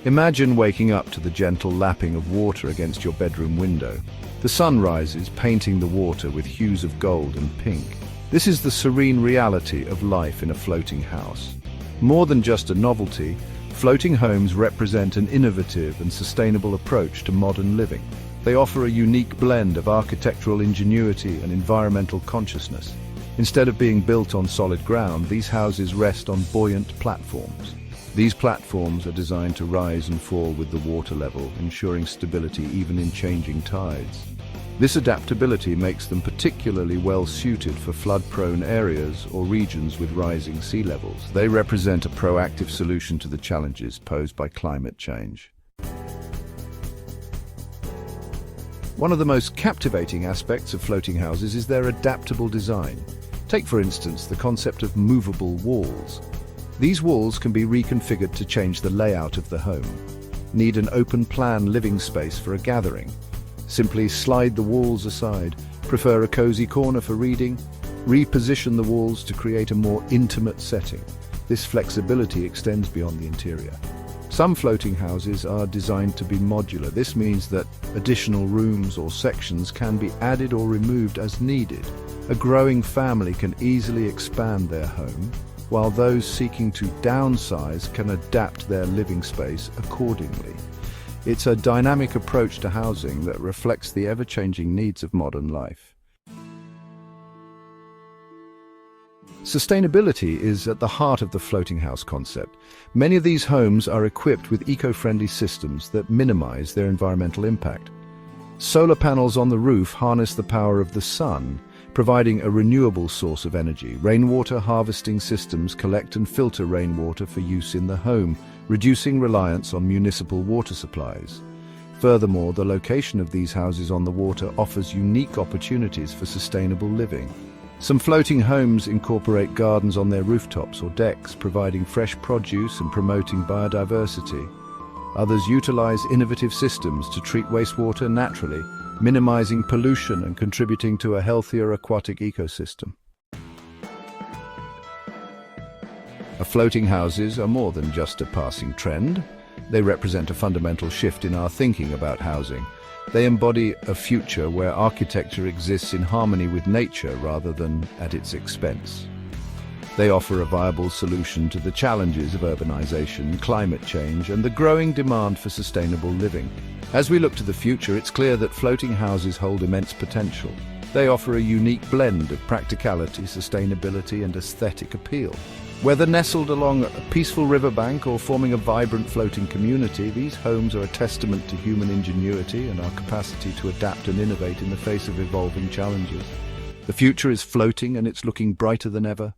Imagine waking up to the gentle lapping of water against your bedroom window. The sun rises, painting the water with hues of gold and pink. This is the serene reality of life in a floating house. More than just a novelty, floating homes represent an innovative and sustainable approach to modern living. They offer a unique blend of architectural ingenuity and environmental consciousness. Instead of being built on solid ground, these houses rest on buoyant platforms. These platforms are designed to rise and fall with the water level, ensuring stability even in changing tides. This adaptability makes them particularly well suited for flood-prone areas or regions with rising sea levels. They represent a proactive solution to the challenges posed by climate change. One of the most captivating aspects of floating houses is their adaptable design. Take, for instance, the concept of movable walls. These walls can be reconfigured to change the layout of the home. Need an open-plan living space for a gathering? Simply slide the walls aside. Prefer a cozy corner for reading? Reposition the walls to create a more intimate setting. This flexibility extends beyond the interior. Some floating houses are designed to be modular. This means that additional rooms or sections can be added or removed as needed. A growing family can easily expand their home, while those seeking to downsize can adapt their living space accordingly. It's a dynamic approach to housing that reflects the ever-changing needs of modern life. Sustainability is at the heart of the floating house concept. Many of these homes are equipped with eco-friendly systems that minimize their environmental impact. Solar panels on the roof harness the power of the sun, providing a renewable source of energy. Rainwater harvesting systems collect and filter rainwater for use in the home, reducing reliance on municipal water supplies. Furthermore, the location of these houses on the water offers unique opportunities for sustainable living. Some floating homes incorporate gardens on their rooftops or decks, providing fresh produce and promoting biodiversity. Others utilize innovative systems to treat wastewater naturally, minimizing pollution and contributing to a healthier aquatic ecosystem. Floating houses are more than just a passing trend. They represent a fundamental shift in our thinking about housing. They embody a future where architecture exists in harmony with nature rather than at its expense. They offer a viable solution to the challenges of urbanization, climate change, and the growing demand for sustainable living. As we look to the future, it's clear that floating houses hold immense potential. They offer a unique blend of practicality, sustainability, and aesthetic appeal. Whether nestled along a peaceful riverbank or forming a vibrant floating community, these homes are a testament to human ingenuity and our capacity to adapt and innovate in the face of evolving challenges. The future is floating and it's looking brighter than ever.